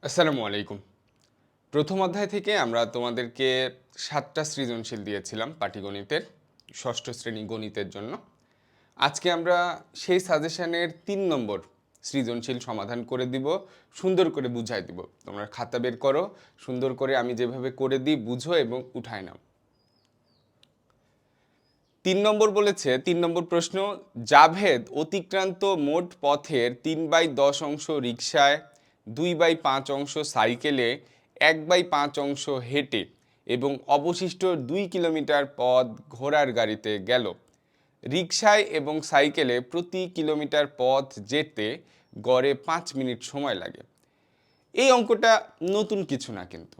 আসসালামু আলাইকুম। প্রথম অধ্যায় থেকে আমরা তোমাদেরকে ৭টা সৃজনশীল দিয়েছিলাম পাটিগণিতের, ষষ্ঠ শ্রেণী গণিতের জন্য। আজকে আমরা সেই সাজেশনের ৩ নম্বর সৃজনশীল সমাধান করে দিব, সুন্দর করে বুঝাই দিব। তোমরা খাতা বের করো, সুন্দর করে আমি যেভাবে করে দিই বুঝো এবং উঠায় নাও। ৩ নম্বর বলেছে, ৩ নম্বর প্রশ্ন, জাভেদ অতিক্রান্ত মোট পথের ৩/১০ অংশ রিকশায়, ২/৫ অংশ সাইকেলে, ১/৫ অংশ হেঁটে এবং অবশিষ্ট ২ কিলোমিটার পথ ঘোড়ার গাড়িতে গেল। রিকশায় এবং সাইকেলে প্রতি কিলোমিটার পথ যেতে গড়ে ৫ মিনিট সময় লাগে। এই অঙ্কটা নতুন কিছু না, কিন্তু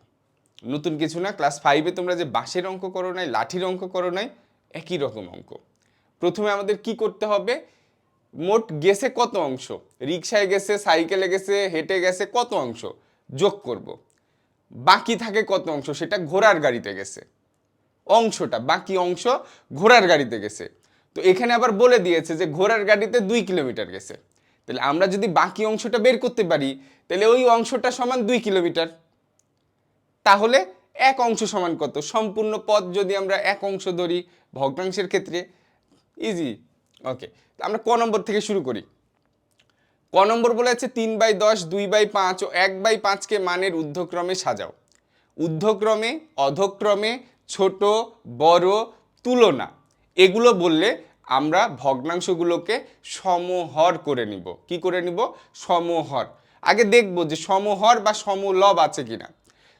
নতুন কিছু না। ক্লাস 5-এ তোমরা যে বাঁশের অঙ্ক করো নাই, লাঠির অঙ্ক করো নাই, একই রকম অঙ্ক। প্রথমে আমাদের কি করতে হবে, মোট গেছে কত অংশ, রিকশায় গেছে, সাইকেলে গেছে, হেঁটে গেছে, কত অংশ যোগ করব। বাকি থাকে কত অংশ, সেটা ঘোড়ার গাড়িতে গেছে, অংশটা বাকি অংশ ঘোড়ার গাড়িতে গেছে। তো এখানে আবার বলে দিয়েছে যে ঘোড়ার গাড়িতে 2 কিলোমিটার গেছে। তাহলে আমরা যদি বাকি অংশটা বের করতে পারি, তাহলে ওই অংশটা সমান 2 কিলোমিটার। তাহলে এক অংশ সমান কত, সম্পূর্ণ পথ যদি আমরা এক অংশ ধরি ভগ্নাংশের ক্ষেত্রে, ইজি। ওকে, আমরা ক নম্বর থেকে শুরু করি। ক নম্বর বলেছে 3/10, 2/5 ও 1/5কে মানের ঊর্ধ্বক্রমে সাজাও। ঊর্ধ্বক্রমে, অধক্রমে, ছোট, বড়, তুলনা, এগুলো বললে আমরা ভগ্নাংশগুলোকে সমহর করে নিব। কি করে নিব? সমহর। আগে দেখব যে সমহর বা সমলব আছে কিনা।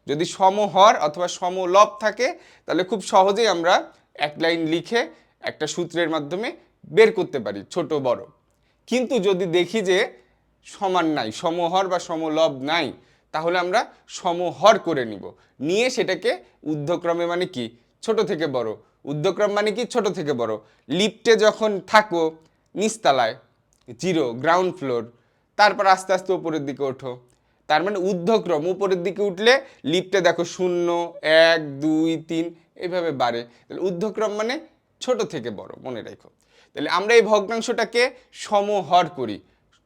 যদি সমহর অথবা সমলব থাকে, তাহলে খুব সহজেই আমরা এক লাইন লিখে একটা সূত্রের মাধ্যমে বের করতে পারি ছোট বড়। কিন্তু যদি দেখি যে সমান নাই, সমহর বা সমলব নাই, তাহলে আমরা সমহর করে নিব। নিয়ে সেটাকে ঊর্ধ্বক্রমে মানে কি, ছোট থেকে বড়, ঊর্ধ্বক্রম মানে কি, ছোট থেকে বড়। লিফটে যখন থাকো নিচতলায়, 0 গ্রাউন্ড ফ্লোর, তারপর আস্তে আস্তে উপরের দিকে ওঠো, তার মানে ঊর্ধ্বক্রম, উপরের দিকে উঠলে লিফটে দেখো 0, 1, 2, 3 এইভাবে বাড়ে। তাহলে ঊর্ধ্বক্রম মানে ছোট থেকে বড়, মনে রাখো। তাহলে আমরা এই ভগ্নাংশটাকে সমহর করি।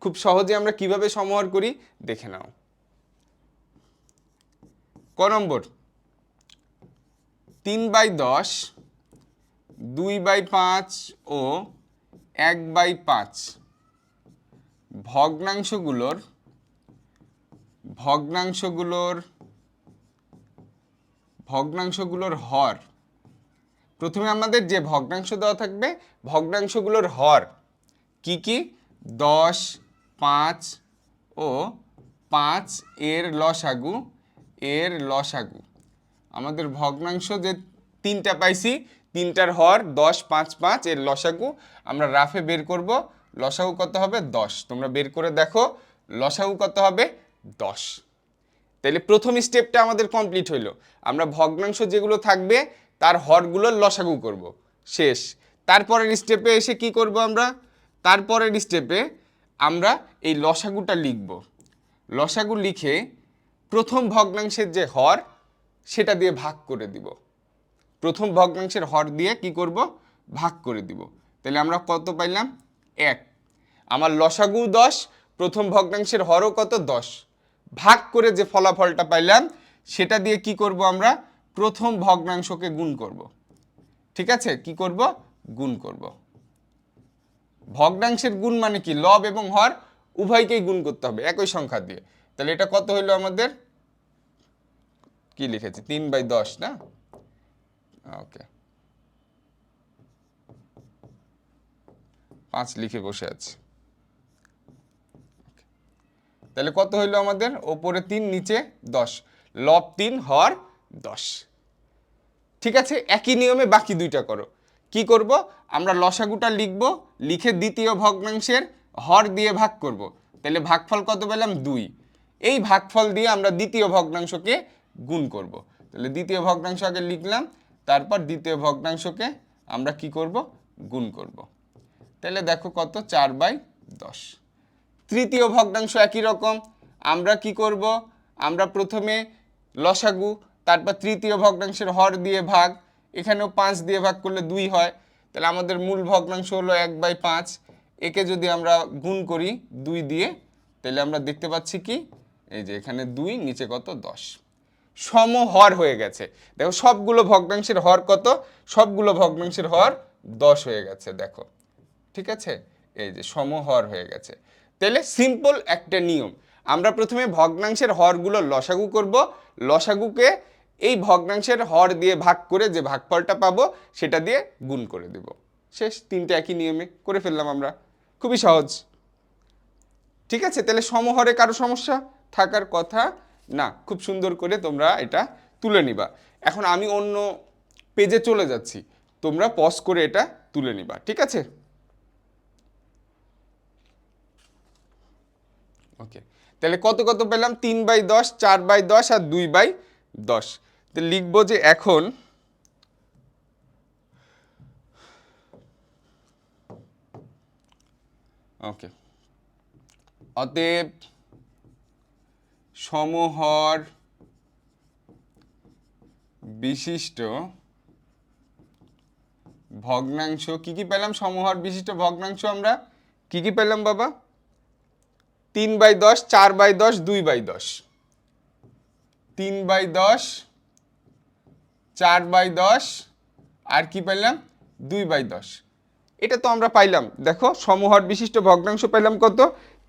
খুব সহজে আমরা কিভাবে সমহর করি দেখে নাও। ক নম্বর, 3/10, 2/5 ও 1/5 ভগ্নাংশগুলোর ভগ্নাংশগুলোর হর। প্রথমে আমাদের যে ভগ্নাংশ দেওয়া থাকবে, ভগ্নাংশগুলোর হর কি কি, 10, 5 ও 5 এর লসাগু। আমাদের ভগ্নাংশ যে তিনটা পাইছি, তিনটার হর 10, 5, 5 এর লসাগু আমরা রাফে বের করব। লসাগু কত হবে? 10। তোমরা বের করে দেখো লসাগু কত হবে? 10। তাহলে প্রথম স্টেপটা আমাদের কমপ্লিট হইলো। আমরা ভগ্নাংশ যেগুলো থাকবে তার হরগুলোর লসাগু করব, শেষ। তারপরের স্টেপে এসে কি করব আমরা? তারপরের স্টেপে আমরা এই লসাগুটা লিখব। লসাগু লিখে প্রথম ভগ্নাংশের যে হর সেটা দিয়ে ভাগ করে দিব। প্রথম ভগ্নাংশের হর দিয়ে কি করব? ভাগ করে দিব। তাহলে আমরা কত পাইলাম? 1। আমার লসাগু 10, প্রথম ভগ্নাংশের হরও কত? 10। ভাগ করে যে ফলাফলটা পাইলাম সেটা দিয়ে কি করব? আমরা প্রথম ভগ্নাংশকে গুণ করব। ঠিক আছে, কি করব? গুণ করব। ভগ্নাংশের গুণ মানে কি, লব এবং হর উভয়কেই গুণ করতে হবে একই সংখ্যা দিয়ে। তাহলে এটা কত হইলো আমাদের? কি লিখেছি? 3/10 না? ওকে, 5 লিখে বসে আছে। তাহলে কত হইলো আমাদের? ওপরে 3, নিচে 10, লব 3, হর 10। ঠিক আছে, একই নিয়মে বাকি দুইটা করো। কি করব? আমরা লসাগুটা লিখব, লিখে দ্বিতীয় ভগ্নাংশের হর দিয়ে ভাগ করব। তাহলে ভাগফল কত পেলাম? 2। এই ভাগফল দিয়ে আমরা দ্বিতীয় ভগ্নাংশকে গুণ করব। তাহলে দ্বিতীয় ভগ্নাংশ আগে লিখলাম, তারপর দ্বিতীয় ভগ্নাংশকে আমরা কি করব? গুণ করব। তাহলে দেখো কত? 4/10। তৃতীয় ভগ্নাংশ একই রকম। আমরা কি করব? আমরা প্রথমে লসাগু, তারপর তৃতীয় ভগ্নাংশের হর দিয়ে ভাগ, এখানেও 5 দিয়ে ভাগ করলে 2 হয়। তাহলে আমাদের মূল ভগ্নাংশ হলো 1/5। একে যদি আমরা গুণ করি 2 দিয়ে, তাহলে আমরা দেখতে পাচ্ছি কি এই যে এখানে 2, নিচে কত 10, সমহর হয়ে গেছে। দেখো সবগুলো ভগ্নাংশের হর কত, সবগুলো ভগ্নাংশের হর 10 হয়ে গেছে, দেখো ঠিক আছে, এই যে সমহর হয়ে গেছে। তাহলে সিম্পল একটা নিয়ম, আমরা প্রথমে ভগ্নাংশের হরগুলো লসাগু করব, লসাগুকে এই ভগ্নাংশের হর দিয়ে ভাগ করে যে ভাগফলটা পাবো সেটা দিয়ে গুণ করে দেব, শেষ। তিনটে একই নিয়মে করে ফেললাম আমরা, খুবই সহজ। ঠিক আছে, তাহলে সমহরে কারো সমস্যা থাকার কথা না, খুব সুন্দর করে তোমরা এটা তুলে নিবা। এখন আমি অন্য পেজে চলে যাচ্ছি, তোমরা পজ করে এটা তুলে নিবা, ঠিক আছে। ওকে, তাহলে কত কত পেলাম, 3/10, 4/10 আর 2/10। তো লিখবো যে এখন ওকে, অতএব সমহর বিশিষ্ট ভগ্নাংশ, কি কি পেলাম, সমহর বিশিষ্ট ভগ্নাংশ আমরা কি কি পেলাম বাবা, 3/10, 4/10, 2/10, 3/10, 4/10 আর কি পেলাম 2/10। এটা তো আমরা পাইলাম, দেখো সমহর বিশিষ্ট ভগ্নাংশ পেলাম কত,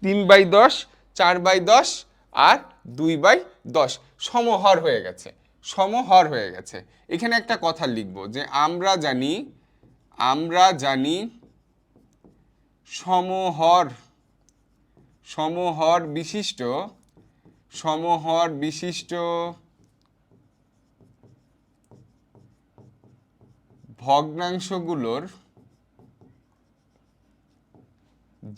3/10, 4/10 আর 2/10, সমহর হয়ে গেছে, সমহর হয়ে গেছে। এখানে একটা কথা লিখবো যে আমরা জানি সমহর বিশিষ্ট ভগ্নাংশগুলোর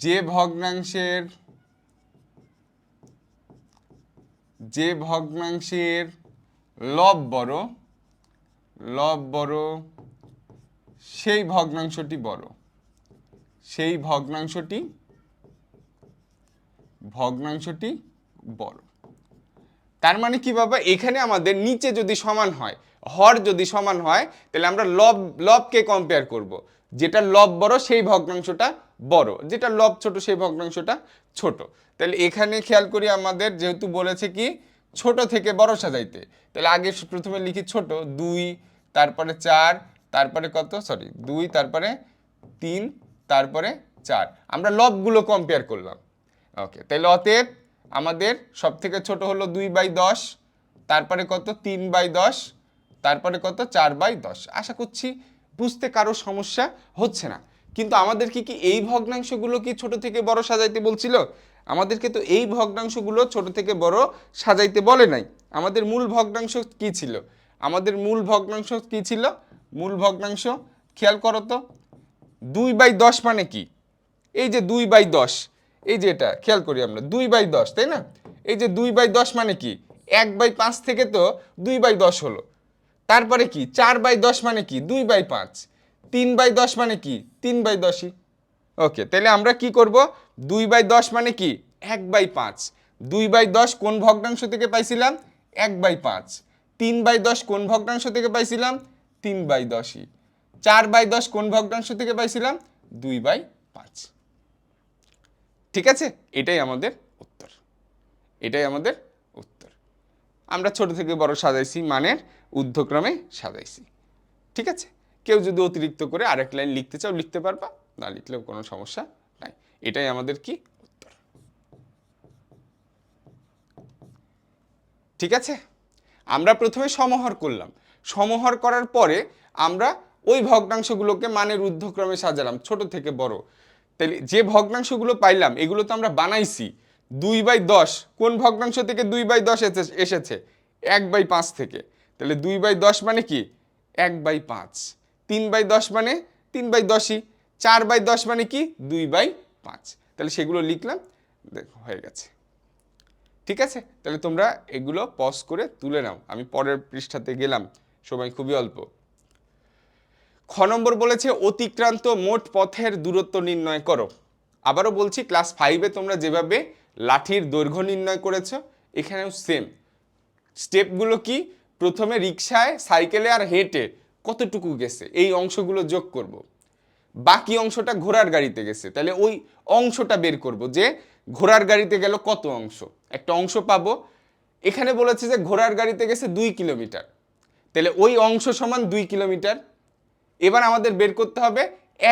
যে ভগ্নাংশের লব বড় সেই ভগ্নাংশটি বড়। তার মানে কি বাবা, এখানে আমাদের নিচে যদি সমান হয়, হর যদি সমান হয়, তাহলে আমরা লবকে কম্পেয়ার করব, যেটা লব বড় সেই ভগ্নাংশটা বড়, যেটা লব ছোট সেই ভগ্নাংশটা ছোট। তাহলে এখানে খেয়াল করি, আমাদের যেহেতু বলেছে কি ছোট থেকে বড় সাজাইতে, তাহলে আগে প্রথমে লিখি ছোট 2, তারপরে 4, তারপরে কত 2, তারপরে 3, তারপরে 4, আমরা লবগুলো কম্পেয়ার করলাম। ওকে, তাহলে অতএব আমাদের সব থেকে ছোট হলো 2/10, তারপরে কত 3/10, তারপরে কত 4/10। আশা করছি বুঝতে কারো সমস্যা হচ্ছে না। কিন্তু আমাদেরকে কি এই ভগ্নাংশগুলো কি ছোট থেকে বড় সাজাইতে বলছিল? আমাদেরকে তো এই ভগ্নাংশগুলো ছোট থেকে বড় সাজাইতে বলে নাই। আমাদের মূল ভগ্নাংশ কি ছিল? মূল ভগ্নাংশ খেয়াল করো তো, 2/10 মানে কি? এই যে 2/10, এই যে এটা খেয়াল করি আমরা 2/10, তাই না? এই যে 2/10 মানে কি, 1/5 থেকে তো 2/10 হলো। তারপরে কি 4/10 মানে কি 2/5, 3/10 মানে কি 3/10ই। ওকে, তাহলে আমরা কি করব, 2/10 মানে কি 1/5, 2/10 কোন ভগ্নাংশ থেকে পাইছিলাম 1/5, 3/10 কোন ভগ্নাংশ থেকে পাইছিলাম 3/10ই, 4/10 কোন ভগ্নাংশ থেকে পাইছিলাম 2/5। ঠিক আছে, এটাই আমাদের উত্তর। আমরা ছোট থেকে বড় সাজাইছি, মানের ঊর্ধ্বক্রমে সাজাইছি। ঠিক আছে, কেউ যদি অতিরিক্ত করে আরেক লাইন লিখতে চাও লিখতে পারবা, না লিখলেও কোনো সমস্যা নাই। এটাই আমাদের কি উত্তর। ঠিক আছে, আমরা প্রথমে সমহর করলাম, সমহর করার পরে আমরা ওই ভগ্নাংশগুলোকে মানের ঊর্ধ্বক্রমে সাজালাম ছোট থেকে বড়। তাহলে যে ভগ্নাংশগুলো পাইলাম এগুলো তো আমরা বানাইছি। 2/10 কোন ভগ্নাংশ থেকে 2/10 এসেছে 1/5 থেকে, তাহলে 2/10 মানে কি 1/5, 3/10 মানে 3/10ই, 4/10 মানে কি 2/5। তাহলে সেগুলো লিখলাম, দেখো হয়ে গেছে। ঠিক আছে, তাহলে তোমরা এগুলো পজ করে তুলে নাও, আমি পরের পৃষ্ঠাতে গেলাম, সময় খুবই অল্প। খ নম্বর বলেছে অতিক্রান্ত মোট পথের দূরত্ব নির্ণয় করো। আবারও বলছি, ক্লাস 5-এ তোমরা যেভাবে লাঠির দৈর্ঘ্য নির্ণয় করেছো এখানেও সেম স্টেপগুলো। কি প্রথমে রিকশায়, সাইকেলে আর হেঁটে কতটুকু গেছে এই অংশগুলো যোগ করব, বাকি অংশটা ঘোড়ার গাড়িতে গেছে, তাহলে ওই অংশটা বের করব যে ঘোড়ার গাড়িতে গেল কত অংশ। একটা অংশ পাবো। এখানে বলেছে যে ঘোড়ার গাড়িতে গেছে 2 কিলোমিটার, তাহলে ওই অংশ সমান 2 কিলোমিটার। এবার আমাদের বের করতে হবে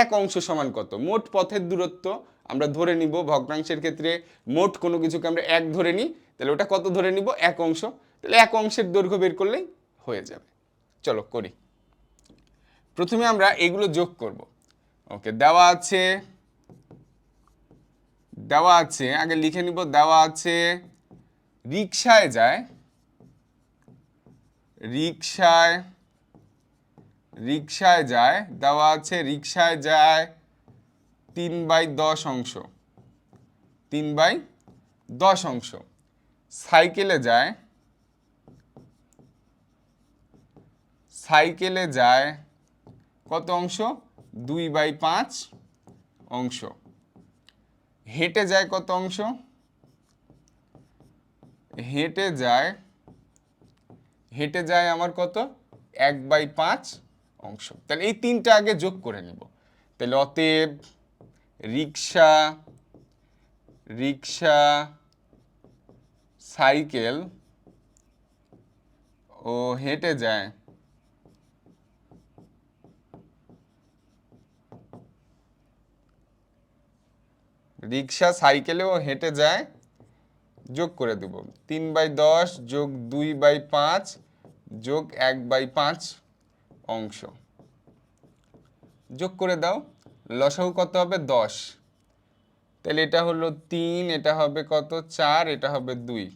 এক অংশ সমান কত। মোট পথের দূরত্ব আমরা ধরে নিব, ভগ্নাংশের ক্ষেত্রে মোট কোনো কিছুকে আমরা এক ধরে নিই, তাহলে ওটা কত ধরে নিব, এক অংশ। তাহলে এক অংশের দৈর্ঘ্য বের করলেই হয়ে যাবে। চলো করি। প্রথমে আমরা এগুলো যোগ করব। ওকে, দেওয়া আছে আগে লিখে নিব। দেওয়া আছে রিকশায় যায়, রিকশায় যায়, দেওয়া আছে রিকশায় যায় 3/10 অংশ, 3/10 অংশ। সাইকেলে যায় কত অংশ, 2/5 অংশ। হেঁটে যায় কত অংশ, হেঁটে যায় আমার কত, 1/5 অংশ। তাহলে এই তিনটা আগে যোগ করে নিব। তাহলে অতএব রিকশা, সাইকেল ও হেঁটে যায় রিকশা, সাইকেলে ও হেঁটে যায়, যোগ করে দেব 3/10 যোগ 2/5 যোগ 1/5 অংশ। যোগ করে দাও, লসাগু কত হবে, 10। তাহলে এটা হলো 3, এটা হবে কত, 4, এটা হবে 2।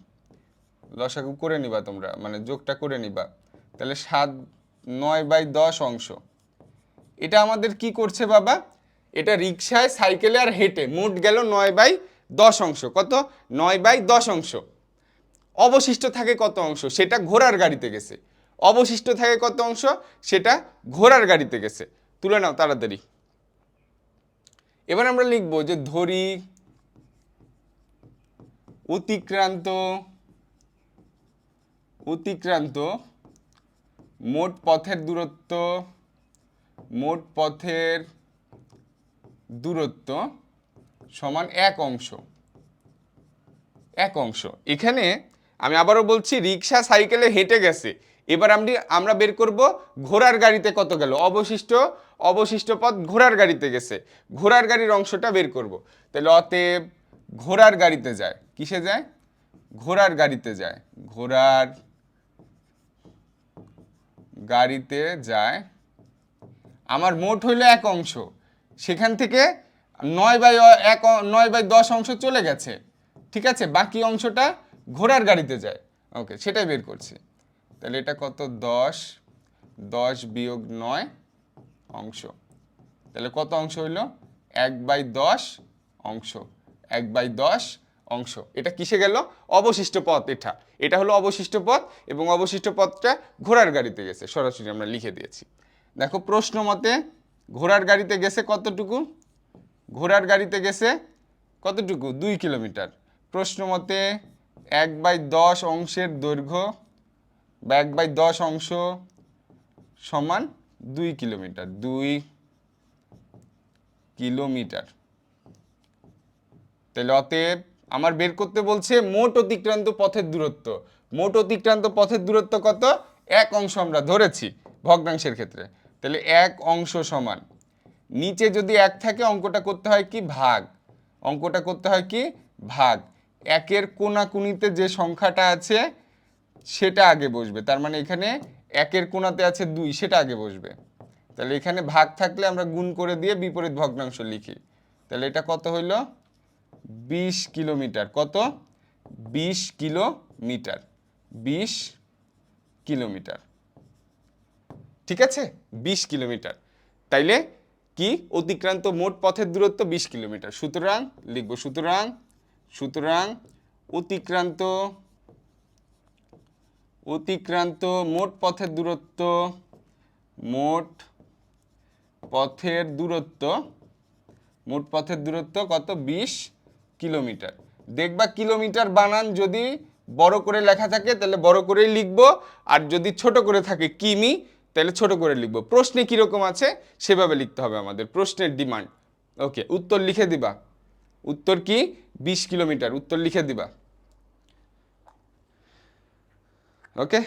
লসাগু করে নিবা তোমরা, মানে যোগটা করে নিবা। তাহলে 9/10 অংশ। এটা আমাদের কি করছে বাবা, এটা রিকশায়, সাইকেলে আর হেঁটে মোট গেল 9/10 অংশ। কত, 9/10 অংশ। অবশিষ্ট থাকে কত অংশ, সেটা ঘোড়ার গাড়িতে গেছে। অবশিষ্ট থাকে কত অংশ, সেটা ঘোড়ার গাড়িতে গেছে। তুলে নাও তাড়াতাড়ি। এবার আমরা লিখবো যে ধরি অতিক্রান্ত মোট পথের দূরত্ব সমান এক অংশ। এখানে আমি আবারও বলছি, রিকশা, সাইকেলে হেঁটে গেছে। এবার আমরা বের করব ঘোড়ার গাড়িতে কত গেল, অবশিষ্ট পথ ঘোড়ার গাড়িতে গেছে, ঘোড়ার গাড়ির অংশটা বের করব। তাহলে অতএব ঘোড়ার গাড়িতে যায়, কিসে যায়, ঘোড়ার গাড়িতে যায়, ঘোড়ার গাড়িতে যায়। আমার মোট হইল এক অংশ, সেখান থেকে 9/10 অংশ চলে গেছে, ঠিক আছে, বাকি অংশটা ঘোড়ার গাড়িতে যায়। ওকে, সেটাই বের করছি। তাহলে এটা কত, 10 বিয়োগ 9 অংশ। তাহলে কত অংশ হইল, 1/10 অংশ, 1/10 অংশ। এটা কিসে গেল, অবশিষ্ট পথ। এটা হলো অবশিষ্ট পথ, এবং অবশিষ্ট পথটা ঘোড়ার গাড়িতে গেছে, সরাসরি আমরা লিখে দিয়েছি। দেখো প্রশ্ন মতে ঘোড়ার গাড়িতে গেছে কতটুকু, ঘোড়ার গাড়িতে গেছে কতটুকু, 2 কিলোমিটার। প্রশ্ন মতে 1/10 অংশের দৈর্ঘ্য বা 1/10 অংশ সমান 2 কিলোমিটার, 2 কিলোমিটার। তাহলে অতএব আমার বের করতে বলছে মোট অতিক্রান্ত পথের দূরত্ব। মোট অতিক্রান্ত পথের দূরত্ব কত, এক অংশ আমরা ধরেছি ভগ্নাংশের ক্ষেত্রে। তাহলে এক অংশ সমান, নিচে যদি 1 থাকে অঙ্কটা করতে হয় কি, ভাগ। একের কোনাকুনিতে যে সংখ্যাটা আছে সেটা আগে বসবে। তার মানে এখানে একের কোনাতে আছে 2, সেটা আগে বসবে। তাহলে এখানে ভাগ থাকলে আমরা গুণ করে দিয়ে বিপরীত ভগ্নাংশ লিখি। তাহলে এটা কত হইল, 20 কিলোমিটার। কত, 20 কিলোমিটার, 20 কিলোমিটার। ঠিক আছে, 20 কিলোমিটার। তাইলে কি, অতিক্রান্ত মোট পথের দূরত্ব 20 কিলোমিটার। সুতরাং লিখবো, সুতরাং অতিক্রান্ত মোট পথের দূরত্ব কত, 20 কিলোমিটার। দেখবা কিলোমিটার বানান যদি বড় করে লেখা থাকে তাহলে বড় করেই লিখবো, আর যদি ছোট করে থাকে কিমি তাহলে ছোট করে লিখবো। প্রশ্নে কিরকম আছে সেভাবে লিখতে হবে আমাদের, প্রশ্নের ডিমান্ড। ওকে, উত্তর লিখে দিবা। উত্তর কি, 20 কিলোমিটার, উত্তর লিখে দিবা। ওকে,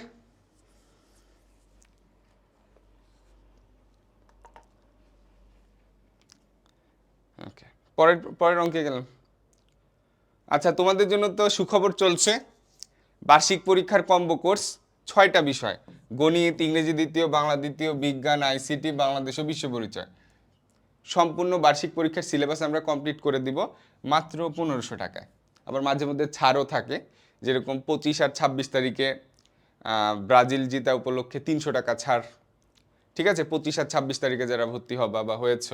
ওকে, পরের পরের অঙ্কে গেলাম। আচ্ছা, তোমাদের জন্য তো সুখবর চলছে, বার্ষিক পরীক্ষার কম্বো কোর্স 6টা বিষয়, গণিত, ইংরেজি দ্বিতীয়, বাংলা দ্বিতীয়, বিজ্ঞান, আইসিটি, বাংলাদেশ ও বিশ্ব পরিচয়। সম্পূর্ণ বার্ষিক পরীক্ষার সিলেবাস আমরা কমপ্লিট করে দিব মাত্র 1500 টাকায়। আবার মাঝে মধ্যে ছাড়ও থাকে, যেরকম 25 আর 26 তারিখে ব্রাজিল জিতা উপলক্ষে 300 টাকা ছাড়। ঠিক আছে, 25 আর 26 তারিখে যারা ভর্তি হবা বা হয়েছ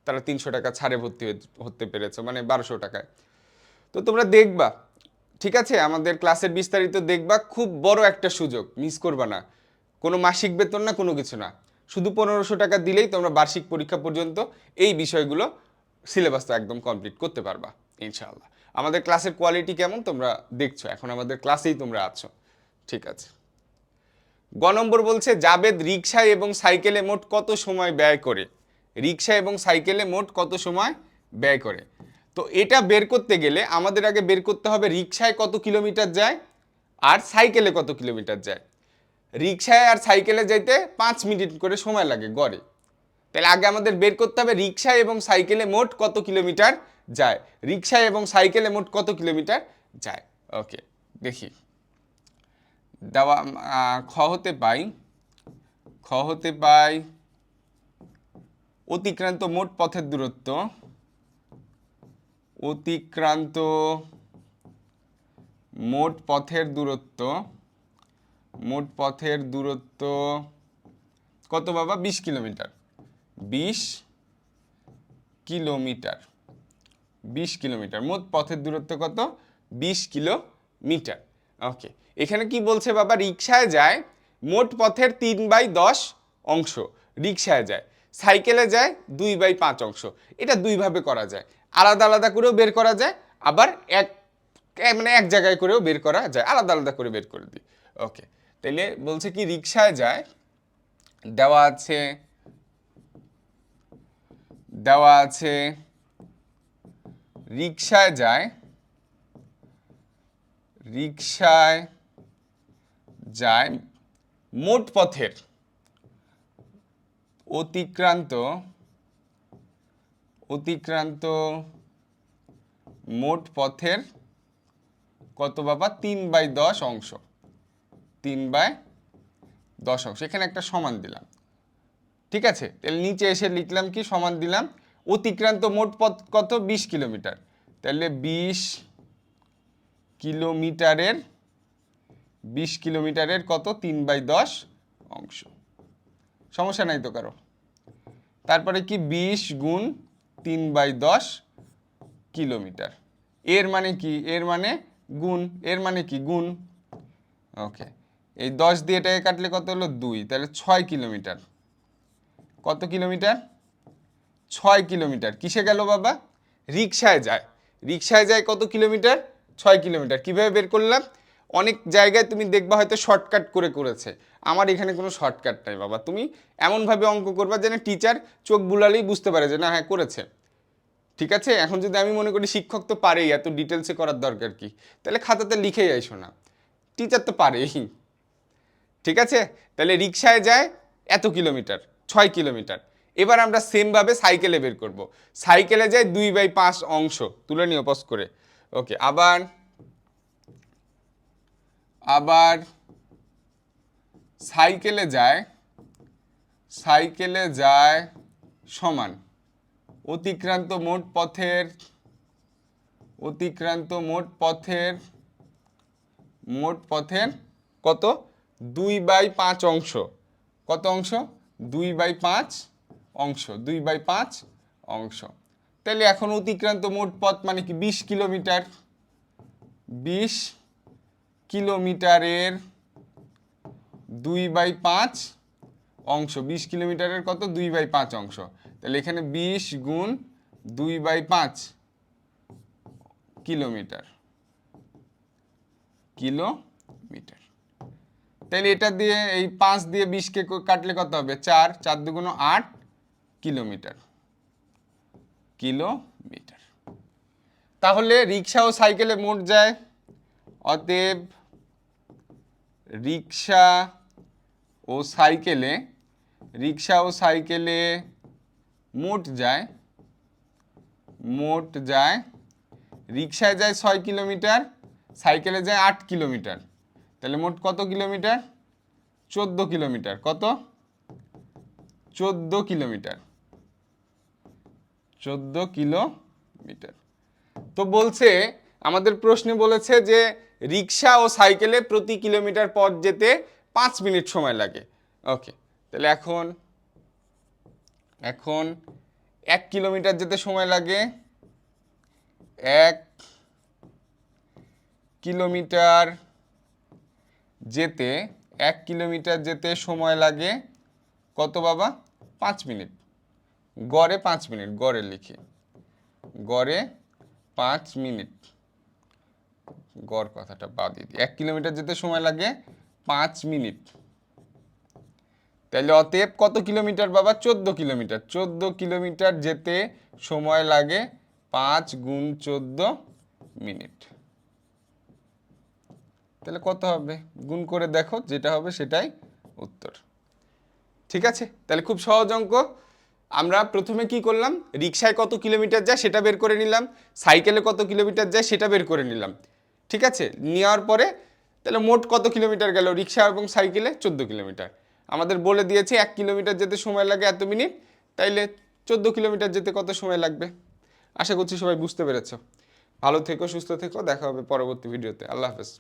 তারা 300 টাকা ছাড়ে ভর্তি হতে পেরেছ, মানে 1200 টাকায়। তো তোমরা দেখবা, ঠিক আছে, আমাদের ক্লাসের বিস্তারিত দেখবা, খুব বড় একটা সুযোগ, মিস করবা না। কোনো মাসিক বেতন না, কোনো কিছু না, শুধু 1500 টাকা দিলেই তোমরা বার্ষিক পরীক্ষা পর্যন্ত এই বিষয়গুলো সিলেবাসটা একদম কমপ্লিট করতে পারবা ইনশাআল্লাহ। আমাদের ক্লাসের কোয়ালিটি কেমন তোমরা দেখছো, এখন আমাদের ক্লাসেই তোমরা আছো। ঠিক আছে, গ নম্বর বলছে জাবেদ রিকশায় এবং সাইকেলে মোট কত সময় ব্যয় করে। রিকশা এবং সাইকেলে মোট কত সময় ব্যয় করে। তো এটা বের করতে গেলে আমাদের আগে বের করতে হবে রিকশায় কত কিলোমিটার যায় আর সাইকেলে কত কিলোমিটার যায়। রিকশায় আর সাইকেলে যাইতে 5 মিনিট করে সময় লাগে গড়ে। তাহলে আগে আমাদের বের করতে হবে রিকশায় এবং সাইকেলে মোট কত কিলোমিটার যায়। রিকশায় এবং সাইকেলে মোট কত কিলোমিটার যায়। ওকে, দেখি দেওয়া খ হতে পাই অতিক্রান্ত মোট পথের দূরত্ব, অতিক্রান্ত মোট পথের দূরত্ব, মোট পথের দূরত্ব কত বাবা, 20 কিলোমিটার। 20 কিলোমিটার, 20 কিলোমিটার মোট পথের দূরত্ব কত, 20 কিলোমিটার। ওকে, এখানে কি বলছে বাবা, রিকশায় যায় মোট পথের 3/10 অংশ, রিকশায় যায়, সাইকেলে যায় 2/5 অংশ। এটা দুইভাবে করা যায়, আলাদা আলাদা করেও বের করা যায়, আবার মানে এক জায়গায় করেও বের করা যায়, আলাদা আলাদা করে বের করে দিই। ওকে, তাহলে বলছে কি রিকশায় যায়, দেওয়া আছে রিকশায় যায়, মোট পথের অতিক্রান্ত মোট পথের কত বাবা, 3/10 অংশ, 3/10 অংশ। এখানে একটা সমান দিলাম, ঠিক আছে। তাহলে নিচে এসে লিখলাম কি, সমান দিলাম, অতিক্রান্ত মোট পথ কত, 20 কিলোমিটার। তাহলে 20 কিলোমিটারের কত, 3/10 অংশ। সমস্যা নাই তো কারো। তারপরে কি 20 গুণ 3/10 কিলোমিটার, এর মানে কি, এর মানে গুণ, এর মানে কি গুণ। ওকে, এই 10 দিয়ে এটাকে কাটলে কত হলো, 2, তাহলে 6 কিলোমিটার। কত কিলোমিটার, 6 কিলোমিটার। কিসে গেল বাবা, রিকশায় যায়। রিকশায় যায় কত কিলোমিটার, 6 কিলোমিটার। কিভাবে বের করলাম, অনেক জায়গায় তুমি দেখবা হয়তো শর্টকাট করেছে, আমার এখানে কোনো শর্টকাট নাই বাবা। তুমি এমনভাবে অঙ্ক করবা যেন টিচার চোখ বুলালেই বুঝতে পারে যে না হ্যাঁ করেছে। ঠিক আছে, এখন যদি আমি মনে করি শিক্ষক তো পারেই, এত ডিটেলসে করার দরকার কি, তাহলে খাতাতে লিখেই আইসো না, টিচার তো পারেই। ঠিক আছে, তাহলে রিকশায় যায় এত কিলোমিটার, 6 কিলোমিটার। এবার আমরা সেমভাবে সাইকেলে বের করব। সাইকেলে যায় 2/5 অংশ, তুলে নিও পজ করে। ওকে, আবার সাইকেলে যায় সমান অতিক্রান্ত মোট পথের কত, 2/5 অংশ। কত অংশ, 2/5 অংশ, 2/5 অংশ। তাহলে এখন অতিক্রান্ত মোট পথ মানে কি, 20 কিলোমিটার। 20 কিলোমিটারের 2/5 অংশ, 20 কিলোমিটারের কত, 2/5 অংশ। তাহলে এখানে 20 গুণ 2/5 কিলোমিটার, তাহলে এটা দিয়ে এই 5 দিয়ে 20কে কাটলে কত হবে, 4, 4 দুগুণ 8 কিলোমিটার। তাহলে রিকশা ও সাইকেলে মোট যায়, অতএব রিক্সা ও সাইকেলে মোট যায় রিক্সায় যায় 6 কিলোমিটার, সাইকেলে যায় 8 কিলোমিটার, তাহলে মোট কত কিলোমিটার? 14 কিলোমিটার। কত? 14 কিলোমিটার। 14 কিলোমিটার। তো বলছে, আমাদের প্রশ্নে বলেছে যে রিক্সা ও সাইকেলে প্রতি কিলোমিটার পথ যেতে 5 মিনিট সময় লাগে। ওকে, তাহলে এখন 1 কিলোমিটার যেতে সময় লাগে, 1 কিলোমিটার যেতে সময় লাগে কত বাবা? 5 মিনিট। গড়ে 5 মিনিট, গড়ে লিখি, গড়ে 5 মিনিট, গড় কথাটা বাদ দিয়ে দিই। 1 কিলোমিটার যেতে সময় লাগে 5 মিনিট। তাহলে অতএব কত কিলোমিটার বাবা? 14 কিলোমিটার। 14 কিলোমিটার যেতে সময় লাগে 5 গুণ 14 মিনিট। তাহলে কত হবে? গুণ করে দেখো, যেটা হবে সেটাই উত্তর। ঠিক আছে, তাহলে খুব সহজ অঙ্ক। আমরা প্রথমে কি করলাম? রিক্সায় কত কিলোমিটার যায় সেটা বের করে নিলাম, সাইকেলে কত কিলোমিটার যায় সেটা বের করে নিলাম। ঠিক আছে, নেওয়ার পরে তাহলে মোট কত কিলোমিটার গেল রিক্সা এবং সাইকেলে? 14 কিলোমিটার। আমাদের বলে দিয়েছে 1 কিলোমিটার যেতে সময় লাগে এত মিনিট, তাইলে 14 কিলোমিটার যেতে কত সময় লাগবে। আশা করছি সবাই বুঝতে পেরেছো। ভালো থেকো, সুস্থ থেকো, দেখা হবে পরবর্তী ভিডিওতে। আল্লাহ হাফেজ।